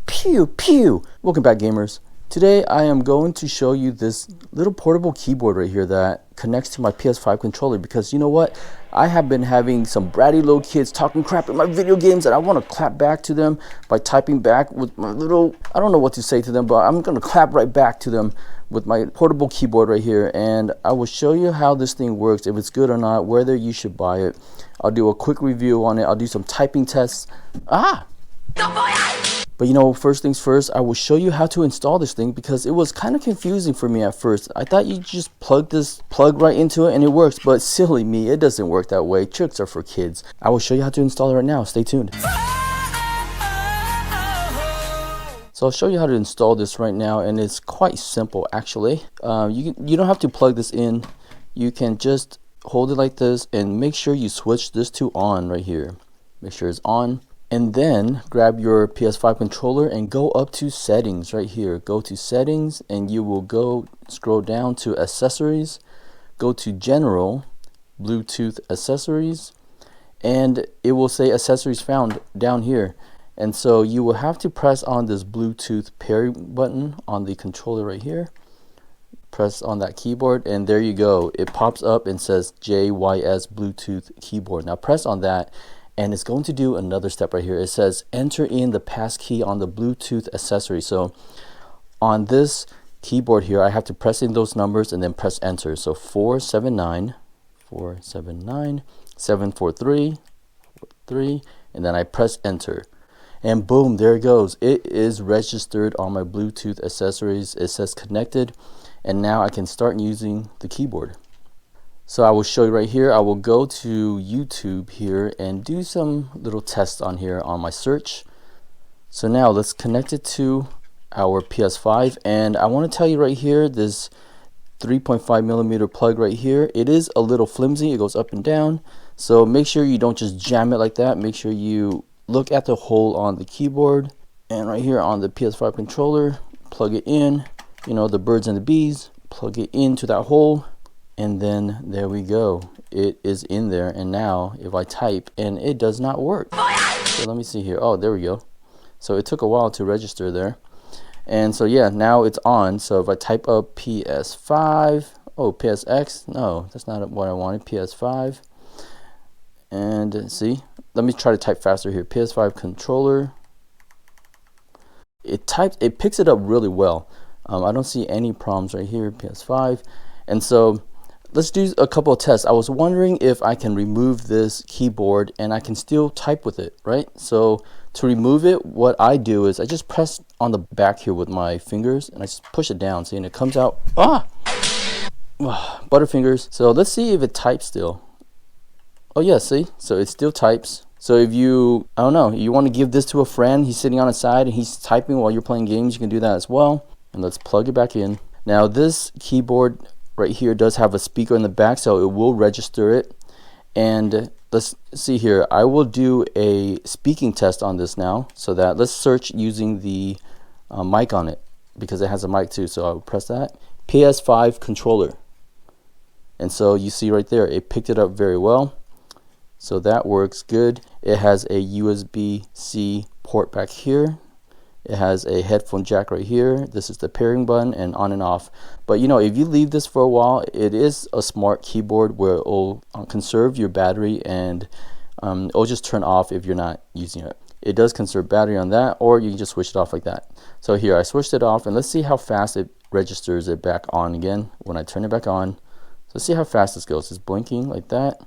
Pew pew. Welcome back, gamers. Today I am going to show you this little portable keyboard right here that connects to my PS5 controller, because you know what, I have been having some bratty little kids talking crap in my video games, and I want to clap back to them by typing back with my little, I don't know what to say to them, but I'm going to clap right back to them with my portable keyboard right here. And I will show you how this thing works, if it's good or not, whether you should buy it. I'll do a quick review on it. I'll do some typing tests. But you know, first things first, I will show you how to install this thing, because it was kind of confusing for me at first. I thought you just plug this plug right into it and it works, but silly me, it doesn't work that way. Tricks are for kids. I will show you how to install it right now. Stay tuned. So I'll show you how to install this right now, and it's quite simple actually. You don't have to plug this in. You can just hold it like this and make sure you switch this to on right here. Make sure it's on. And then grab your PS5 controller and go up to settings right here. Go to settings and you will scroll down to accessories, go to general, Bluetooth accessories, and it will say accessories found down here. And so you will have to press on this Bluetooth pairing button on the controller right here. Press on that keyboard and there you go. It pops up and says JYS Bluetooth keyboard. Now press on that, and it's going to do another step right here. It says enter in the passkey on the Bluetooth accessory. So on this keyboard here, I have to press in those numbers and then press enter. So 479 743 and then I press enter. And boom, there it goes. It is registered on my Bluetooth accessories. It says connected, and now I can start using the keyboard. So I will show you right here. I will go to YouTube here and do some little tests on here on my search. So now let's connect it to our PS5, and I want to tell you right here, this 3.5mm plug right here, it is a little flimsy. It goes up and down, so make sure you don't just jam it like that. Make sure you look at the hole on the keyboard, and right here on the PS5 controller, plug it in. You know, the birds and the bees, plug it into that hole. And then there we go, it is in there. And now if I type and it does not work, so let me see here. Oh, there we go. So it took a while to register there. And so yeah, now it's on. So if I type up PS5, oh, PSX, no, that's not what I wanted. PS5, and see, let me try to type faster here. PS5 controller. It picks it up really well. I don't see any problems right here. PS5. And so let's do a couple of tests. I was wondering if I can remove this keyboard and I can still type with it, right? So to remove it, what I do is I just press on the back here with my fingers and I just push it down, see, and it comes out. Butterfingers. So let's see if it types still. Oh yeah, see? So it still types. So if you, I don't know, you want to give this to a friend, he's sitting on his side and he's typing while you're playing games, you can do that as well. And let's plug it back in. Now this keyboard right here does have a speaker in the back, so it will register it. And let's see here, I will do a speaking test on this now, so that let's search using the mic on it, because it has a mic too. So I'll press that, PS5 controller, and so you see right there, it picked it up very well. So that works good. It has a USB-C port back here. It has a headphone jack right here. This is the pairing button and on and off. But you know, if you leave this for a while, it is a smart keyboard where it will conserve your battery, and it'll just turn off if you're not using it. It does conserve battery on that, or you can just switch it off like that. So here I switched it off, and let's see how fast it registers it back on again when I turn it back on. So see how fast this goes. It's blinking like that,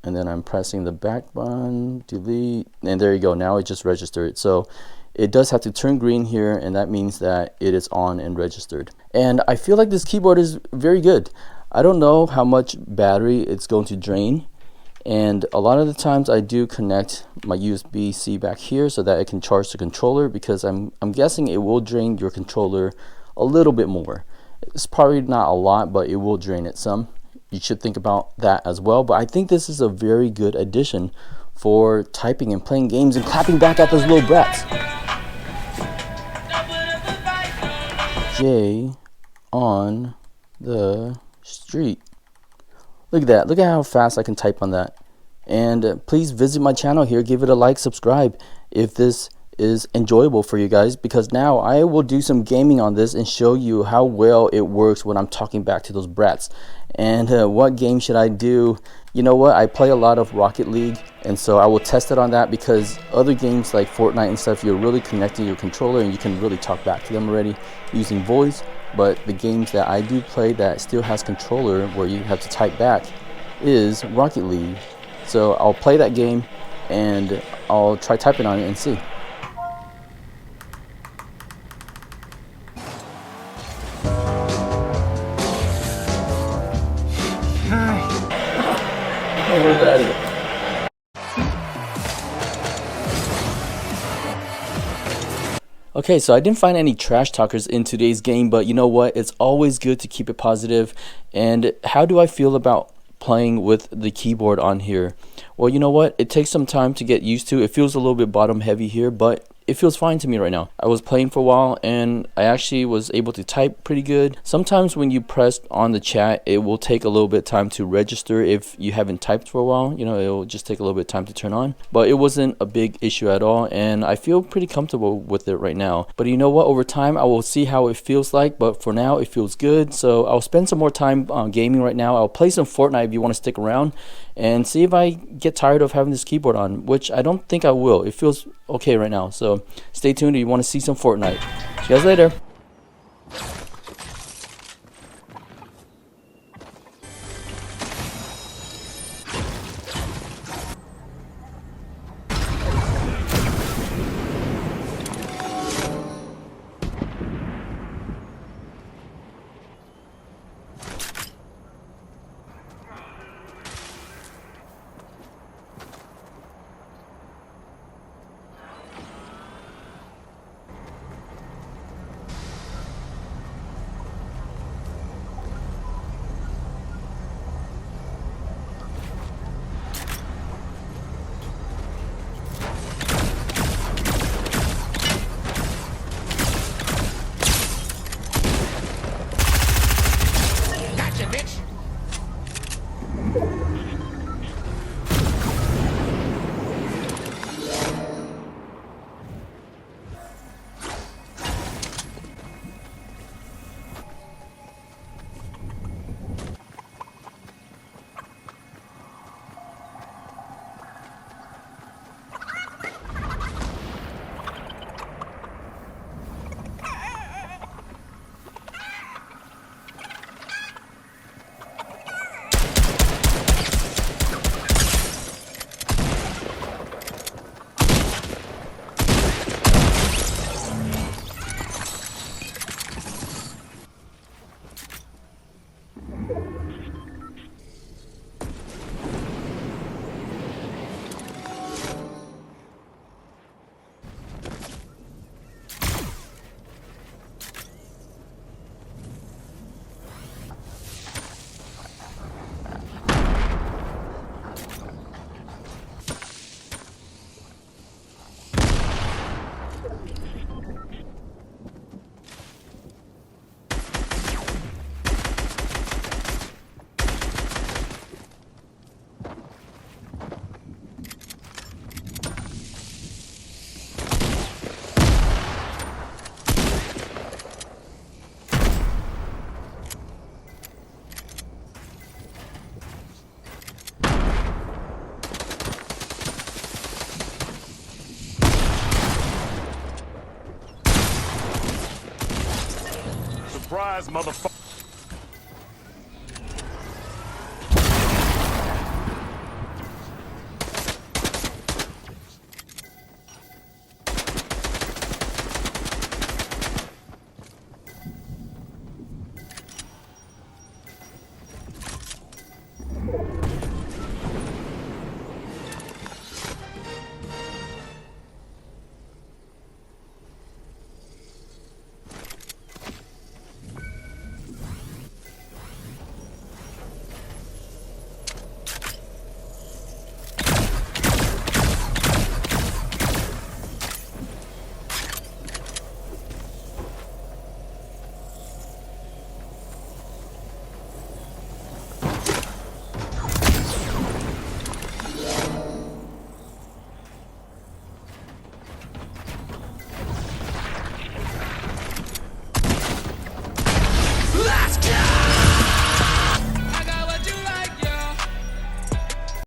and then I'm pressing the back button, delete, and there you go. Now it just registered. So it does have to turn green here, and that means that it is on and registered. And I feel like this keyboard is very good. I don't know how much battery it's going to drain, and a lot of the times I do connect my USB-C back here so that it can charge the controller, because I'm guessing it will drain your controller a little bit more. It's probably not a lot, but it will drain it some. You should think about that as well. But I think this is a very good addition for typing and playing games and clapping back at those little brats. J on the street. Look at that. Look at how fast I can type on that. And please visit my channel here. Give it a like, subscribe if this is enjoyable for you guys, because now I will do some gaming on this and show you how well it works when I'm talking back to those brats. And what game should I do? You know what, I play a lot of Rocket League, and so I will test it on that, because other games like Fortnite and stuff, you're really connecting your controller and you can really talk back to them already using voice. But the games that I do play that still has controller where you have to type back is Rocket League. So I'll play that game and I'll try typing on it and see. Okay, so I didn't find any trash talkers in today's game, but you know what? It's always good to keep it positive. And how do I feel about playing with the keyboard on here? Well, you know what? It takes some time to get used to. It feels a little bit bottom heavy here, but it feels fine to me right now. I was playing for a while and I actually was able to type pretty good. Sometimes when you press on the chat, it will take a little bit of time to register if you haven't typed for a while. You know, it will just take a little bit of time to turn on. But it wasn't a big issue at all, and I feel pretty comfortable with it right now. But you know what? Over time, I will see how it feels like. But for now, it feels good. So I'll spend some more time gaming right now. I'll play some Fortnite if you want to stick around, and see if I get tired of having this keyboard on, which I don't think I will. It feels okay right now. So stay tuned if you want to see some Fortnite. See you guys later. Surprise, motherfucker.